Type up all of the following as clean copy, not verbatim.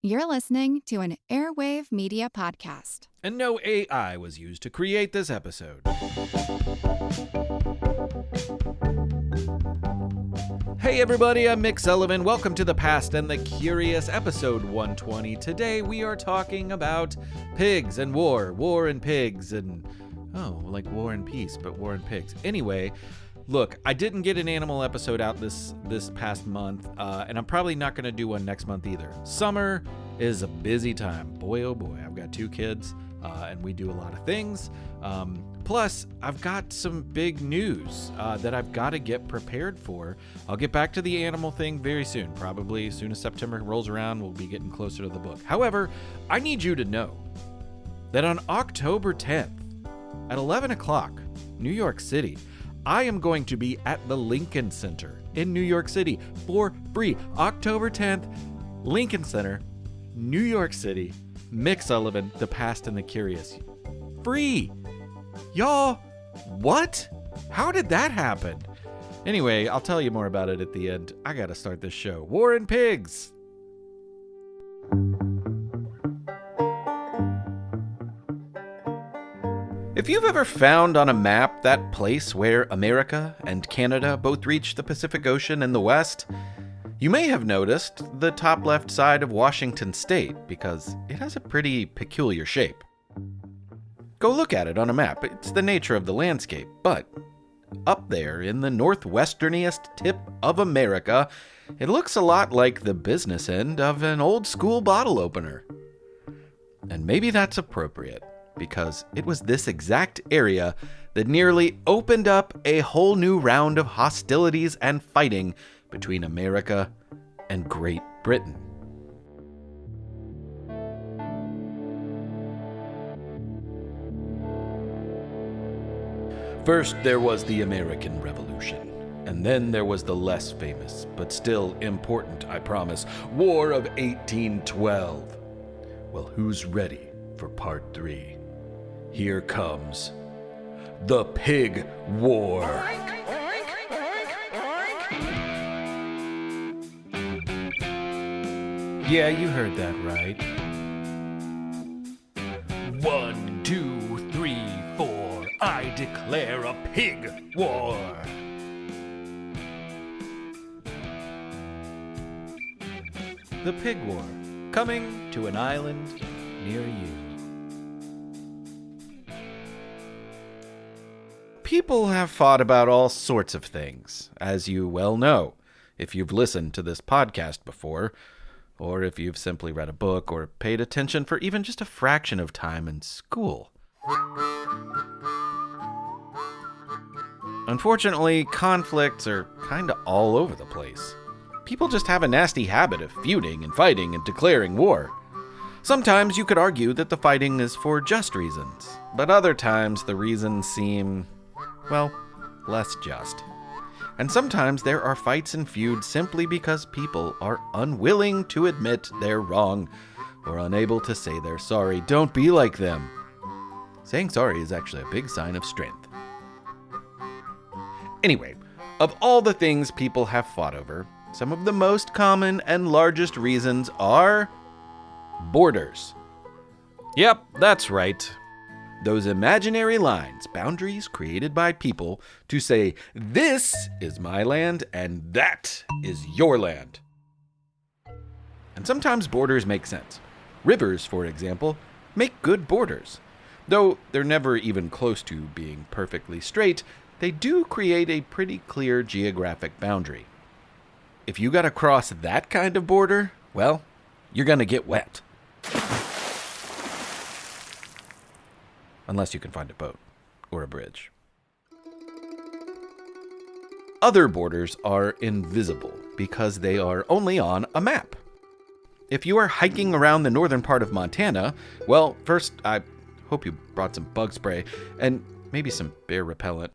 You're listening to an Airwave Media Podcast. And no AI was used to create this episode. Hey everybody, I'm Mick Sullivan. Welcome to The Past and the Curious, episode 120. Today we are talking about pigs and war and pigs and, like War and Peace, but war and pigs. Anyway, look, I didn't get an animal episode out this past month, and I'm probably not going to do one next month either. Summer is a busy time. Boy, oh boy, I've got 2 kids, and we do a lot of things. Plus, I've got some big news that I've got to get prepared for. I'll get back to the animal thing very soon. Probably as soon as September rolls around, we'll be getting closer to the book. However, I need you to know that on October 10th at 11 o'clock, New York City, I am going to be at the Lincoln Center in New York City for free. October 10th, Lincoln Center, New York City, Mick Sullivan, The Past and the Curious. Free! Y'all, what? How did that happen? Anyway, I'll tell you more about it at the end. I gotta start this show. War and Pigs! If you've ever found on a map that place where America and Canada both reach the Pacific Ocean in the west, you may have noticed the top left side of Washington State because it has a pretty peculiar shape. Go look at it on a map. It's the nature of the landscape. But up there in the northwesterniest tip of America, it looks a lot like the business end of an old school bottle opener. And maybe that's appropriate, because it was this exact area that nearly opened up a whole new round of hostilities and fighting between America and Great Britain. First, there was the American Revolution, and then there was the less famous, but still important, I promise, War of 1812. Well, who's ready for part 3? Here comes the Pig War. Yeah, you heard that right. 1, 2, 3, 4. I declare a pig war. The Pig War, coming to an island near you. People have fought about all sorts of things, as you well know, if you've listened to this podcast before, or if you've simply read a book or paid attention for even just a fraction of time in school. Unfortunately, conflicts are kinda all over the place. People just have a nasty habit of feuding and fighting and declaring war. Sometimes you could argue that the fighting is for just reasons, but other times the reasons seem, well, less just. And sometimes there are fights and feuds simply because people are unwilling to admit they're wrong or unable to say they're sorry. Don't be like them. Saying sorry is actually a big sign of strength. Anyway, of all the things people have fought over, some of the most common and largest reasons are borders. Yep, that's right. Those imaginary lines, boundaries created by people to say, this is my land and that is your land. And sometimes borders make sense. Rivers, for example, make good borders. Though they're never even close to being perfectly straight, they do create a pretty clear geographic boundary. If you gotta cross that kind of border, well, you're gonna get wet. Unless you can find a boat or a bridge. Other borders are invisible because they are only on a map. If you are hiking around the northern part of Montana, well, first, I hope you brought some bug spray and maybe some bear repellent.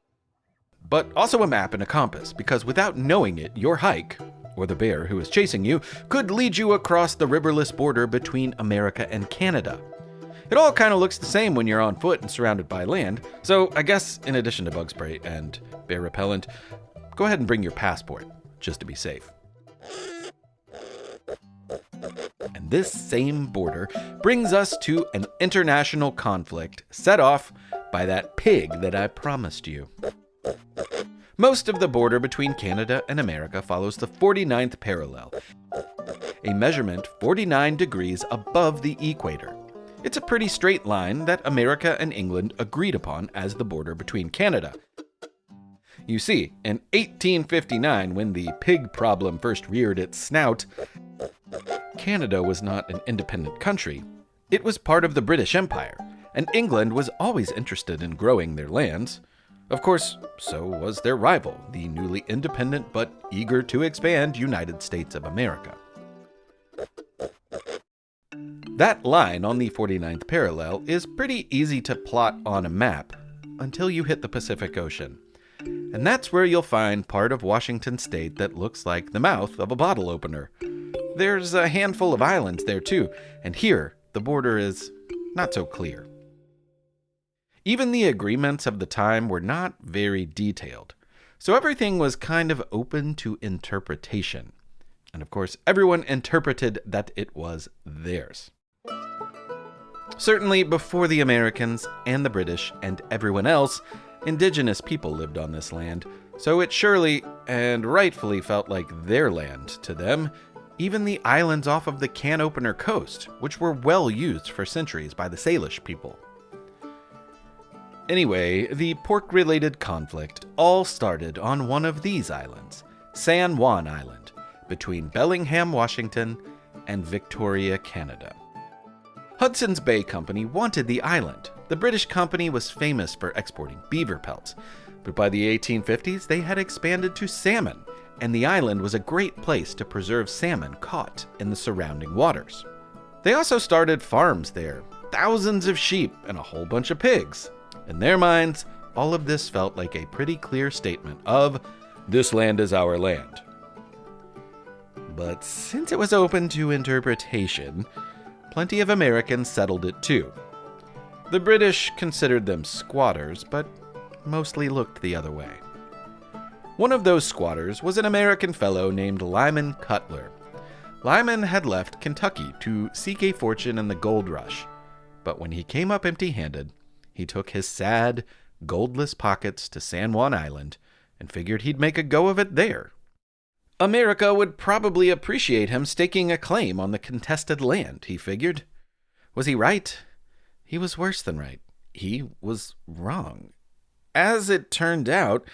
But also a map and a compass, because without knowing it, your hike, or the bear who is chasing you, could lead you across the riverless border between America and Canada. It all kind of looks the same when you're on foot and surrounded by land, so I guess in addition to bug spray and bear repellent, go ahead and bring your passport, just to be safe. And this same border brings us to an international conflict set off by that pig that I promised you. Most of the border between Canada and America follows the 49th parallel, a measurement 49 degrees above the equator. It's a pretty straight line that America and England agreed upon as the border between Canada. You see, in 1859, when the pig problem first reared its snout, Canada was not an independent country. It was part of the British Empire, and England was always interested in growing their lands. Of course, so was their rival, the newly independent but eager to expand United States of America. That line on the 49th parallel is pretty easy to plot on a map until you hit the Pacific Ocean. And that's where you'll find part of Washington state that looks like the mouth of a bottle opener. There's a handful of islands there too, and here the border is not so clear. Even the agreements of the time were not very detailed, so everything was kind of open to interpretation. And of course, everyone interpreted that it was theirs. Certainly, before the Americans and the British and everyone else, indigenous people lived on this land, so it surely and rightfully felt like their land to them, even the islands off of the can opener coast, which were well used for centuries by the Salish people. Anyway, the pork-related conflict all started on one of these islands, San Juan Island, between Bellingham, Washington, and Victoria, Canada. Hudson's Bay Company wanted the island. The British company was famous for exporting beaver pelts, but by the 1850s they had expanded to salmon, and the island was a great place to preserve salmon caught in the surrounding waters. They also started farms there, thousands of sheep, and a whole bunch of pigs. In their minds, all of this felt like a pretty clear statement of, "This land is our land." But since it was open to interpretation, plenty of Americans settled it too. The British considered them squatters, but mostly looked the other way. One of those squatters was an American fellow named Lyman Cutler. Lyman had left Kentucky to seek a fortune in the gold rush, but when he came up empty-handed, he took his sad, goldless pockets to San Juan Island and figured he'd make a go of it there. America would probably appreciate him staking a claim on the contested land, he figured. Was he right? He was worse than right. He was wrong. As it turned out,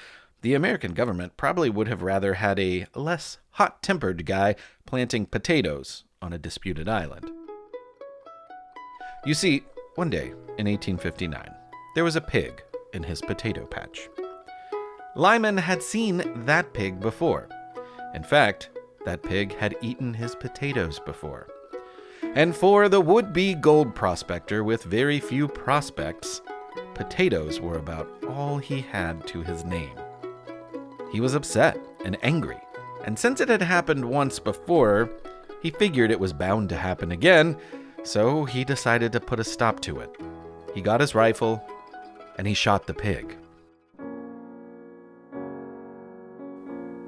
the American government probably would have rather had a less hot-tempered guy planting potatoes on a disputed island. You see, one day in 1859, there was a pig in his potato patch. Lyman had seen that pig before. In fact, that pig had eaten his potatoes before. And for the would-be gold prospector with very few prospects, potatoes were about all he had to his name. He was upset and angry, and since it had happened once before, he figured it was bound to happen again, so he decided to put a stop to it. He got his rifle, and he shot the pig.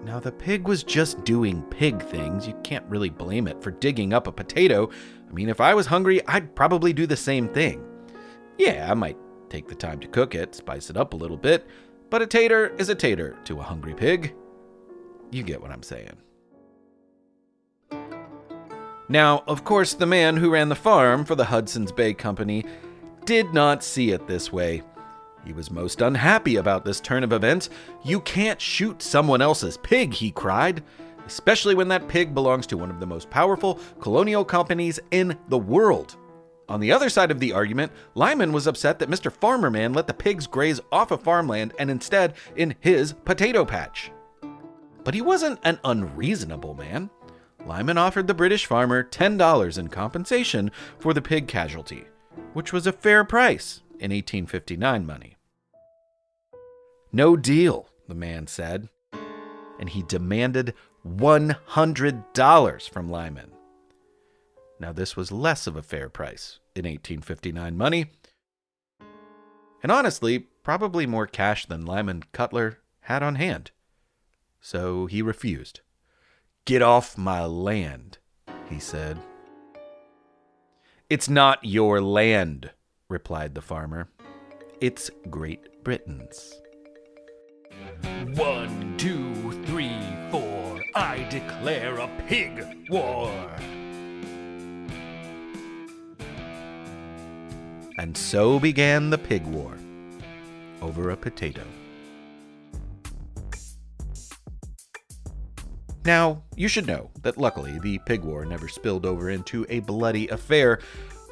Now, the pig was just doing pig things. You can't really blame it for digging up a potato. I mean, if I was hungry, I'd probably do the same thing. Yeah, I might take the time to cook it, spice it up a little bit, but a tater is a tater to a hungry pig. You get what I'm saying. Now, of course, the man who ran the farm for the Hudson's Bay Company did not see it this way. He was most unhappy about this turn of events. "You can't shoot someone else's pig," he cried, "especially when that pig belongs to one of the most powerful colonial companies in the world." On the other side of the argument, Lyman was upset that Mr. Farmer Man let the pigs graze off of farmland and instead in his potato patch. But he wasn't an unreasonable man. Lyman offered the British farmer $10 in compensation for the pig casualty, which was a fair price in 1859 money. "No deal," the man said, and he demanded $100 from Lyman. Now, this was less of a fair price in 1859 money, and honestly, probably more cash than Lyman Cutler had on hand. So he refused. "Get off my land," he said. "It's not your land," replied the farmer. "It's Great Britain's." 1, 2, 3, 4, I declare a pig war. And so began the pig war over a potato. Now, you should know that luckily the pig war never spilled over into a bloody affair.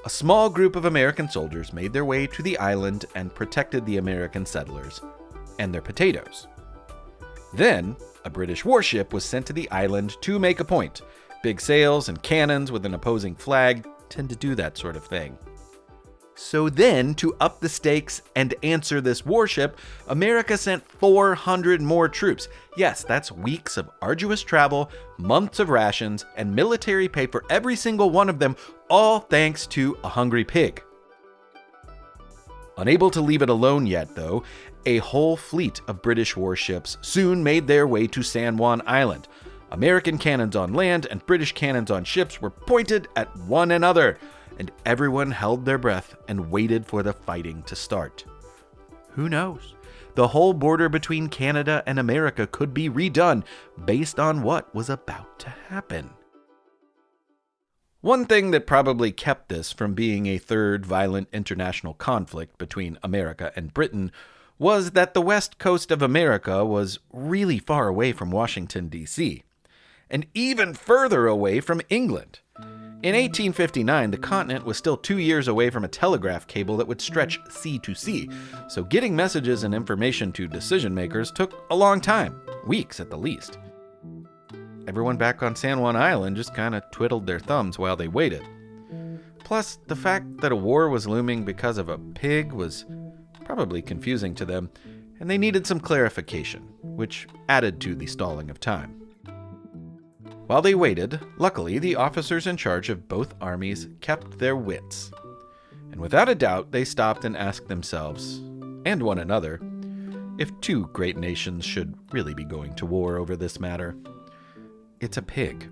A small group of American soldiers made their way to the island and protected the American settlers and their potatoes. Then, a British warship was sent to the island to make a point. Big sails and cannons with an opposing flag tend to do that sort of thing. So then, to up the stakes and answer this warship, America sent 400 more troops. Yes, that's weeks of arduous travel, months of rations, and military pay for every single one of them, all thanks to a hungry pig. Unable to leave it alone yet, though, a whole fleet of British warships soon made their way to San Juan Island. American cannons on land and British cannons on ships were pointed at one another, and everyone held their breath and waited for the fighting to start. Who knows? The whole border between Canada and America could be redone based on what was about to happen. One thing that probably kept this from being a third violent international conflict between America and Britain was that the west coast of America was really far away from Washington, D.C., and even further away from England. In 1859, the continent was still 2 years away from a telegraph cable that would stretch sea to sea, so getting messages and information to decision makers took a long time, weeks at the least. Everyone back on San Juan Island just kind of twiddled their thumbs while they waited. Plus, the fact that a war was looming because of a pig was probably confusing to them, and they needed some clarification, which added to the stalling of time. While they waited, luckily the officers in charge of both armies kept their wits. And without a doubt, they stopped and asked themselves, and one another, if two great nations should really be going to war over this matter. It's a pig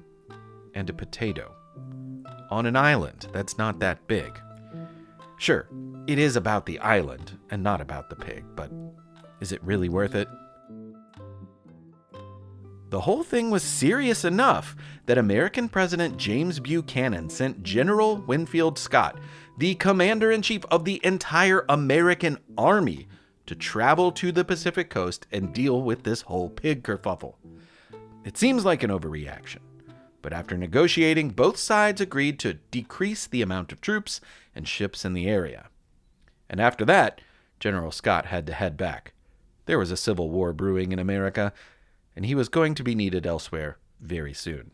and a potato on an island that's not that big. Sure, it is about the island and not about the pig, but is it really worth it? The whole thing was serious enough that American President James Buchanan sent General Winfield Scott, the commander-in-chief of the entire American army, to travel to the Pacific coast and deal with this whole pig kerfuffle. It seems like an overreaction, but after negotiating, both sides agreed to decrease the amount of troops and ships in the area. And after that, General Scott had to head back. There was a civil war brewing in America, and he was going to be needed elsewhere very soon.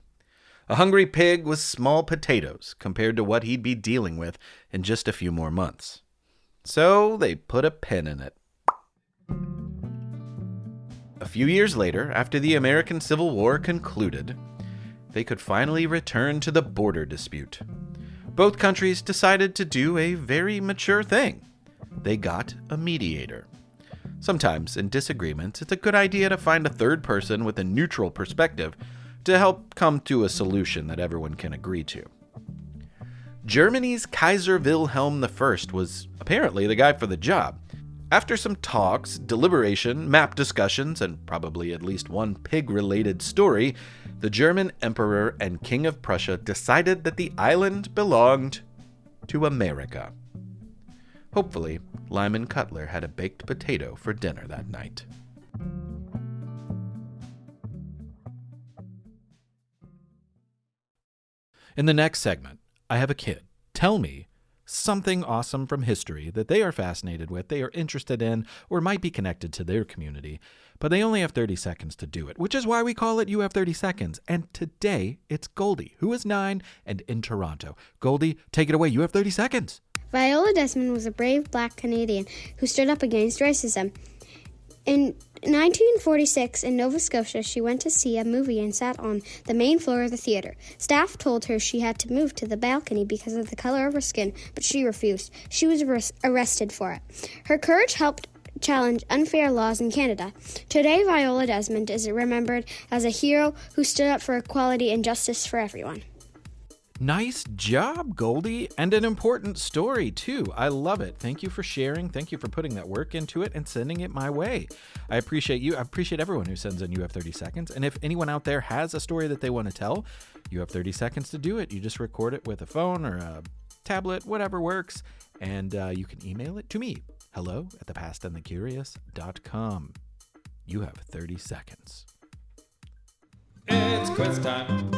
A hungry pig was small potatoes compared to what he'd be dealing with in just a few more months. So they put a pin in it. A few years later, after the American Civil War concluded, they could finally return to the border dispute. Both countries decided to do a very mature thing. They got a mediator. Sometimes, in disagreements, it's a good idea to find a third person with a neutral perspective to help come to a solution that everyone can agree to. Germany's Kaiser Wilhelm I was apparently the guy for the job. After some talks, deliberation, map discussions, and probably at least one pig-related story, the German Emperor and King of Prussia decided that the island belonged to America. Hopefully, Lyman Cutler had a baked potato for dinner that night. In the next segment, I have a kid tell me something awesome from history that they are fascinated with, they are interested in, or might be connected to their community, but they only have 30 seconds to do it, which is why we call it You Have 30 Seconds. And today, it's Goldie, who is 9 and in Toronto. Goldie, take it away. You have 30 seconds. Viola Desmond was a brave Black Canadian who stood up against racism. In 1946, in Nova Scotia, she went to see a movie and sat on the main floor of the theater. Staff told her she had to move to the balcony because of the color of her skin, but she refused. She was arrested for it. Her courage helped challenge unfair laws in Canada. Today, Viola Desmond is remembered as a hero who stood up for equality and justice for everyone. Nice job, Goldie, and an important story, too. I love it. Thank you for sharing. Thank you for putting that work into it and sending it my way. I appreciate you. I appreciate everyone who sends in You Have 30 Seconds. And if anyone out there has a story that they want to tell, you have 30 seconds to do it. You just record it with a phone or a tablet, whatever works, and you can email it to me. hello@thepastandthecurious.com. You have 30 seconds. It's quiz time.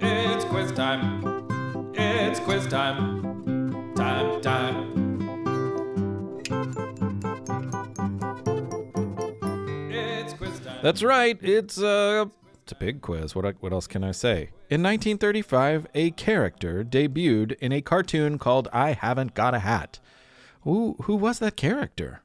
It's quiz time. It's quiz time. Time. It's quiz time. That's right. It's a pig quiz. What else can I say? In 1935, a character debuted in a cartoon called I Haven't Got a Hat. Who was that character?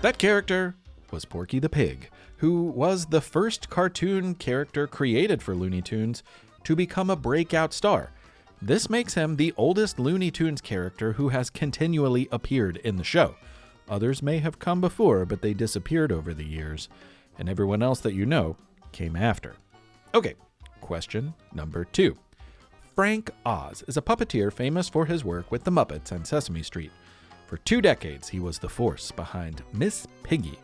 That character was Porky the Pig, who was the first cartoon character created for Looney Tunes to become a breakout star. This makes him the oldest Looney Tunes character who has continually appeared in the show. Others may have come before, but they disappeared over the years, and everyone else that you know came after. Okay, question number 2. Frank Oz is a puppeteer famous for his work with the Muppets and Sesame Street. For 2 decades, he was the force behind Miss Piggy.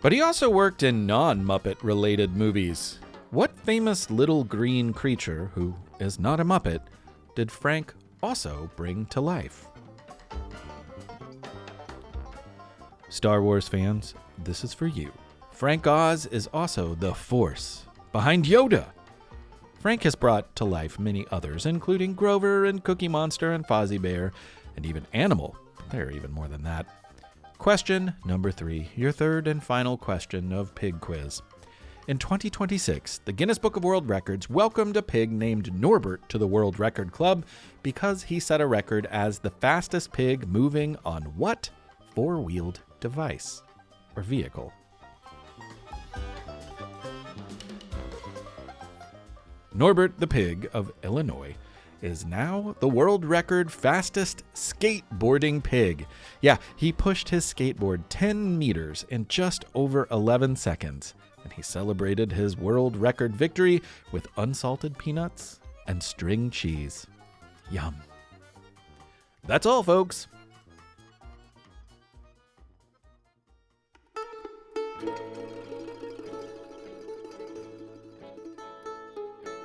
But he also worked in non-Muppet-related movies. What famous little green creature, who is not a Muppet, did Frank also bring to life? Star Wars fans, this is for you. Frank Oz is also the force behind Yoda. Frank has brought to life many others, including Grover and Cookie Monster and Fozzie Bear, and even Animal. They're even more than that. Question number 3, your third and final question of Pig Quiz. In 2026, the Guinness Book of World Records welcomed a pig named Norbert to the World Record Club because he set a record as the fastest pig moving on what 4-wheeled device or vehicle? Norbert the Pig of Illinois is now the world record fastest skateboarding pig. Yeah, he pushed his skateboard 10 meters in just over 11 seconds, and he celebrated his world record victory with unsalted peanuts and string cheese. Yum. That's all, folks.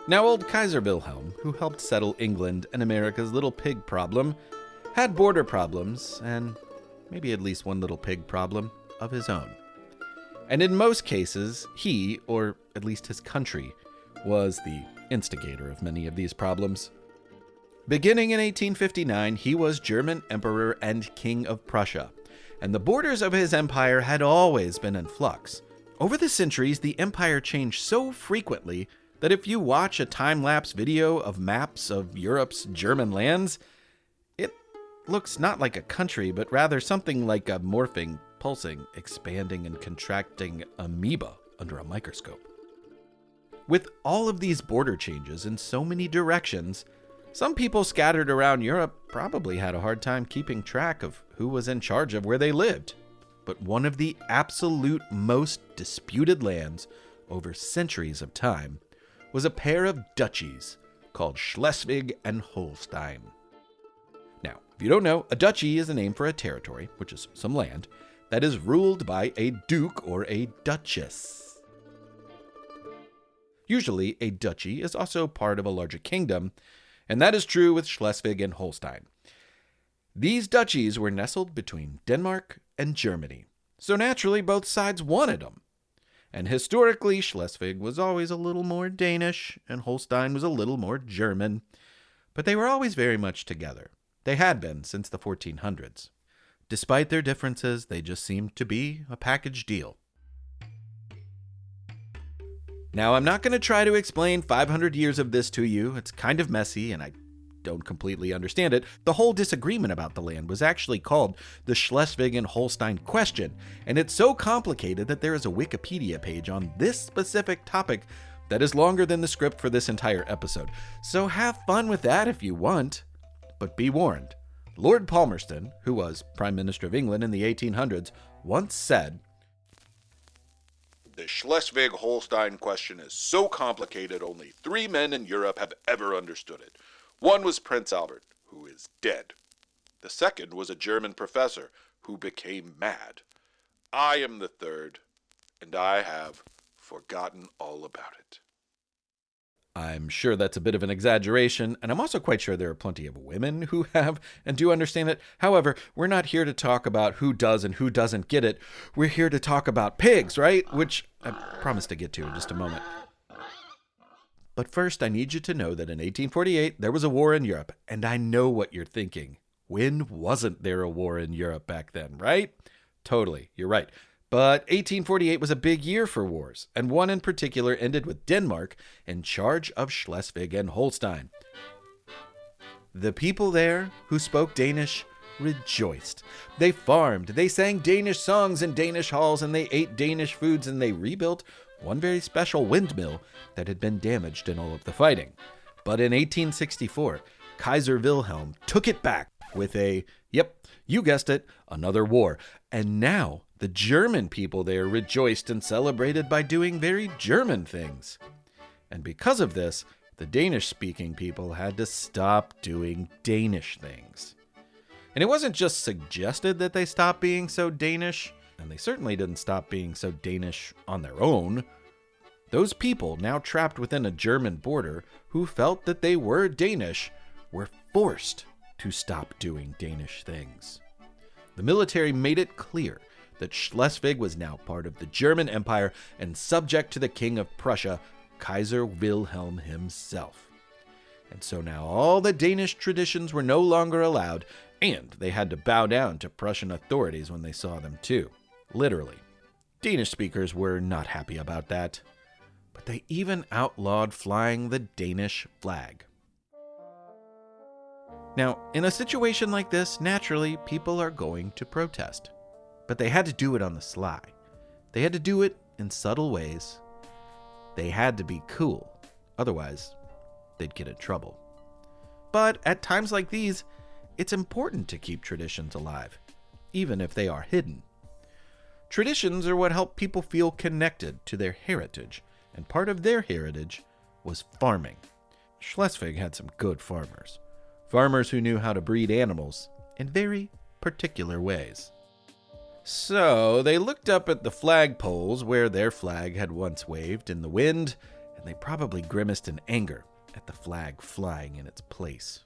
Now, old Kaiser Wilhelm, who helped settle England and America's little pig problem, had border problems and maybe at least one little pig problem of his own. And in most cases, he, or at least his country, was the instigator of many of these problems. Beginning in 1859, he was German Emperor and King of Prussia, and the borders of his empire had always been in flux. Over the centuries, the empire changed so frequently that if you watch a time-lapse video of maps of Europe's German lands, it looks not like a country, but rather something like a morphing, pulsing, expanding, and contracting amoeba under a microscope. With all of these border changes in so many directions, some people scattered around Europe probably had a hard time keeping track of who was in charge of where they lived. But one of the absolute most disputed lands over centuries of time was a pair of duchies called Schleswig and Holstein. Now, if you don't know, a duchy is a name for a territory, which is some land, that is ruled by a duke or a duchess. Usually, a duchy is also part of a larger kingdom, and that is true with Schleswig and Holstein. These duchies were nestled between Denmark and Germany, so naturally both sides wanted them. And historically, Schleswig was always a little more Danish, and Holstein was a little more German. But they were always very much together. They had been since the 1400s. Despite their differences, they just seemed to be a package deal. Now, I'm not going to try to explain 500 years of this to you. It's kind of messy, and I don't completely understand it. The whole disagreement about the land was actually called the Schleswig and Holstein question, and it's so complicated that there is a Wikipedia page on this specific topic that is longer than the script for this entire episode. So have fun with that if you want, but be warned. Lord Palmerston, who was Prime Minister of England in the 1800s, once said, The Schleswig-Holstein question is so complicated only 3 men in Europe have ever understood it. One was Prince Albert, who is dead. The second was a German professor who became mad. I am the third, and I have forgotten all about it. I'm sure that's a bit of an exaggeration, and I'm also quite sure there are plenty of women who have and do understand it. However, we're not here to talk about who does and who doesn't get it. We're here to talk about pigs, right? Which I promise to get to in just a moment. But first, I need you to know that in 1848, there was a war in Europe, and I know what you're thinking. When wasn't there a war in Europe back then, right? Totally, you're right. But 1848 was a big year for wars, and one in particular ended with Denmark in charge of Schleswig and Holstein. The people there who spoke Danish rejoiced. They farmed, they sang Danish songs in Danish halls, and they ate Danish foods, and they rebuilt one very special windmill that had been damaged in all of the fighting. But in 1864, Kaiser Wilhelm took it back with yep, you guessed it, another war. And now the German people there rejoiced and celebrated by doing very German things. And because of this, the Danish-speaking people had to stop doing Danish things. And it wasn't just suggested that they stop being so Danish, and they certainly didn't stop being so Danish on their own. Those people, now trapped within a German border, who felt that they were Danish, were forced to stop doing Danish things. The military made it clear that Schleswig was now part of the German Empire and subject to the King of Prussia, Kaiser Wilhelm himself. And so now all the Danish traditions were no longer allowed, and they had to bow down to Prussian authorities when they saw them too. Literally. Danish speakers were not happy about that. But they even outlawed flying the Danish flag. Now, in a situation like this, naturally, people are going to protest. But they had to do it on the sly. They had to do it in subtle ways. They had to be cool. Otherwise, they'd get in trouble. But at times like these, it's important to keep traditions alive, even if they are hidden. Traditions are what help people feel connected to their heritage, and part of their heritage was farming. Schleswig had some good farmers. Farmers who knew how to breed animals in very particular ways. So they looked up at the flagpoles where their flag had once waved in the wind, and they probably grimaced in anger at the flag flying in its place.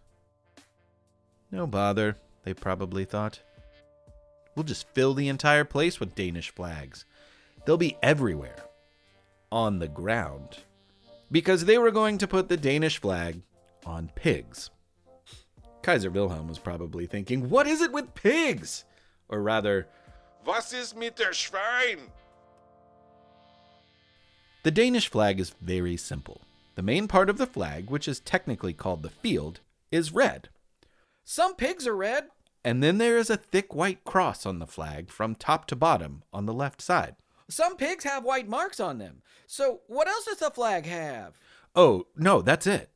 No bother, they probably thought. We'll just fill the entire place with Danish flags. They'll be everywhere. On the ground. Because they were going to put the Danish flag on pigs. Kaiser Wilhelm was probably thinking, what is it with pigs? Or rather, Was ist mit der Schwein? The Danish flag is very simple. The main part of the flag, which is technically called the field, is red. Some pigs are red. And then there is a thick white cross on the flag from top to bottom on the left side. Some pigs have white marks on them. So what else does the flag have? Oh, no, that's it.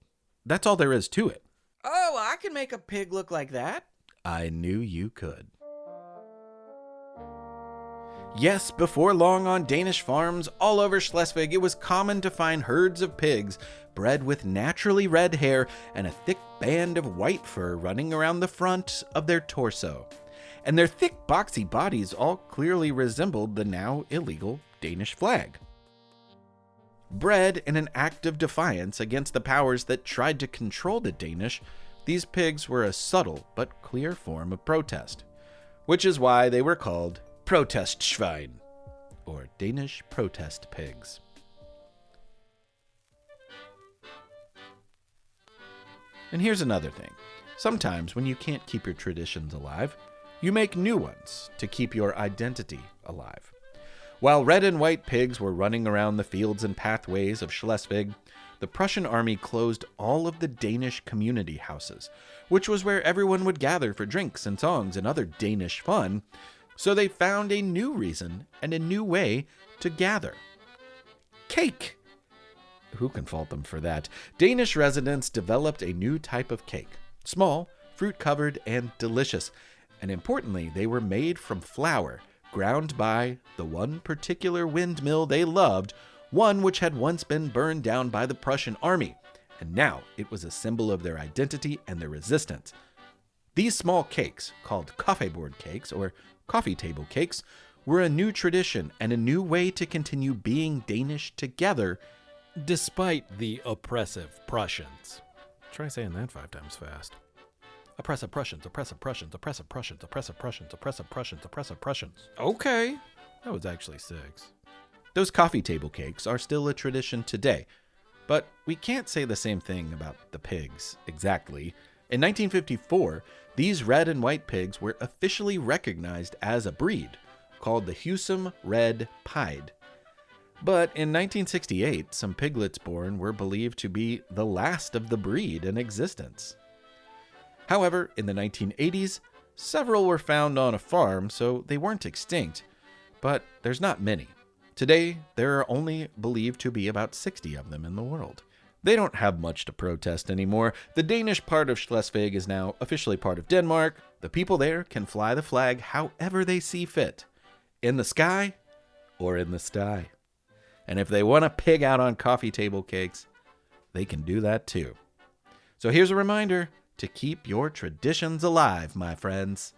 That's all there is to it. Oh, I can make a pig look like that. I knew you could. Yes, before long on Danish farms all over Schleswig, it was common to find herds of pigs bred with naturally red hair and a thick band of white fur running around the front of their torso. And their thick, boxy bodies all clearly resembled the now illegal Danish flag. Bred in an act of defiance against the powers that tried to control the Danish, these pigs were a subtle but clear form of protest, which is why they were called Protest swine, or Danish Protest Pigs. And here's another thing. Sometimes when you can't keep your traditions alive, you make new ones to keep your identity alive. While red and white pigs were running around the fields and pathways of Schleswig, the Prussian army closed all of the Danish community houses, which was where everyone would gather for drinks and songs and other Danish fun. So they found a new reason and a new way to gather. Cake! Who can fault them for that? Danish residents developed a new type of cake. Small, fruit-covered, and delicious. And importantly, they were made from flour, ground by the one particular windmill they loved, one which had once been burned down by the Prussian army, and now it was a symbol of their identity and their resistance. These small cakes, called kaffeeboard cakes or coffee table cakes, were a new tradition and a new way to continue being Danish together, Despite the oppressive Prussians. Try saying that 5 times fast. Oppressive Prussians, oppressive Prussians, oppressive Prussians, oppressive Prussians, oppressive Prussians, oppressive Prussians. Okay, That was actually 6. those coffee table cakes are still a tradition today. But we can't say the same thing about the pigs, exactly. In 1954, these red and white pigs were officially recognized as a breed, called the Husum Red Pied. But in 1968, some piglets born were believed to be the last of the breed in existence. However, in the 1980s, several were found on a farm, so they weren't extinct, but there's not many. Today, there are only believed to be about 60 of them in the world. They don't have much to protest anymore. The Danish part of Schleswig is now officially part of Denmark. The people there can fly the flag however they see fit, in the sky or in the sty. And if they want to pig out on coffee table cakes, they can do that too. So here's a reminder to keep your traditions alive, my friends.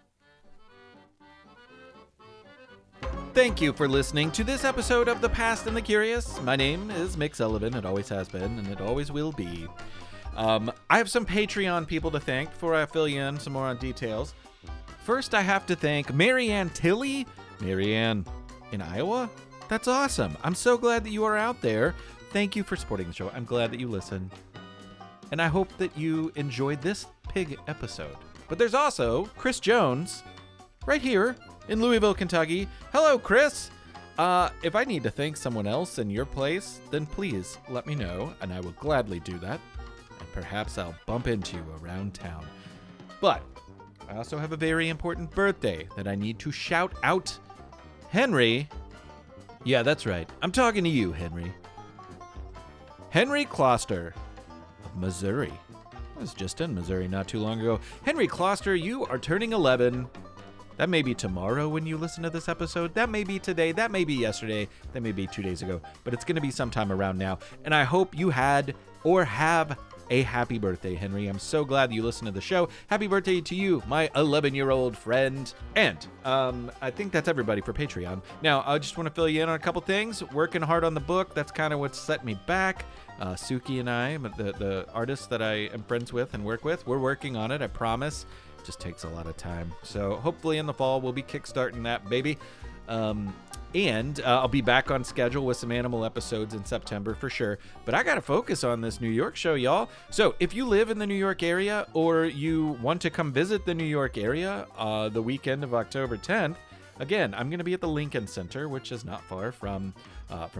Thank you for listening to this episode of The Past and the Curious. My name is Mick Sullivan. It always has been, and it always will be. I have some Patreon people to thank before I fill you in some more on details. First, I have to thank Marianne Tilley. Marianne in Iowa? That's awesome. I'm so glad that you are out there. Thank you for supporting the show. I'm glad that you listen. And I hope that you enjoyed this pig episode. But there's also Chris Jones right here in Louisville, Kentucky. Hello, Chris. If I need to thank someone else in your place, then please let me know, and I will gladly do that. And perhaps I'll bump into you around town. But I also have a very important birthday that I need to shout out. Henry. Yeah, that's right. I'm talking to you, Henry. Henry Kloster of Missouri. I was just in Missouri not too long ago. Henry Kloster, you are turning 11. That may be tomorrow when you listen to this episode. That may be today. That may be yesterday. That may be 2 days ago. But it's going to be sometime around now. And I hope you had or have a happy birthday, Henry. I'm so glad that you listened to the show. Happy birthday to you, my 11-year-old friend. And I think that's everybody for Patreon. Now, I just want to fill you in on a couple things. Working hard on the book. That's kind of what's set me back. Suki and I, the artists that I am friends with and work with, we're working on it, I promise. It just takes a lot of time. So hopefully in the fall, we'll be kickstarting that, baby. And I'll be back on schedule with some animal episodes in September for sure. But I got to focus on this New York show, y'all. So if you live in the New York area or you want to come visit the New York area the weekend of October 10th, again, I'm going to be at the Lincoln Center, which is not far from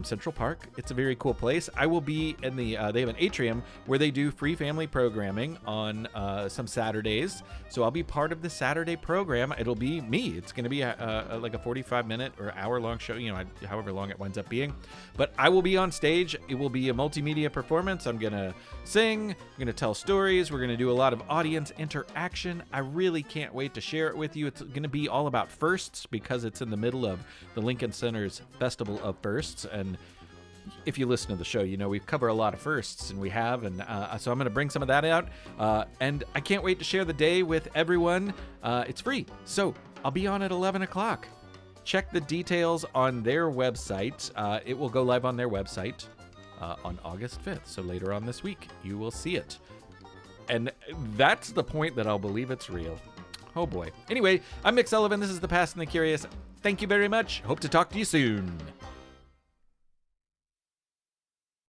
Central Park. It's a very cool place. I will be in they have an atrium where they do free family programming on some Saturdays. So I'll be part of the Saturday program. It'll be me. It's going to be like a 45-minute or hour-long show, however long it winds up being. But I will be on stage. It will be a multimedia performance. I'm going to sing. I'm going to tell stories. We're going to do a lot of audience interaction. I really can't wait to share it with you. It's going to be all about firsts because it's in the middle of the Lincoln Center's Festival of Firsts. And if you listen to the show, we cover a lot of firsts, and we have. And so I'm going to bring some of that out. And I can't wait to share the day with everyone. It's free. So I'll be on at 11 o'clock. Check the details on their website. It will go live on their website on August 5th. So later on this week, you will see it. And that's the point that I'll believe it's real. Oh boy. Anyway, I'm Mick Sullivan. This is The Past and the Curious. Thank you very much. Hope to talk to you soon.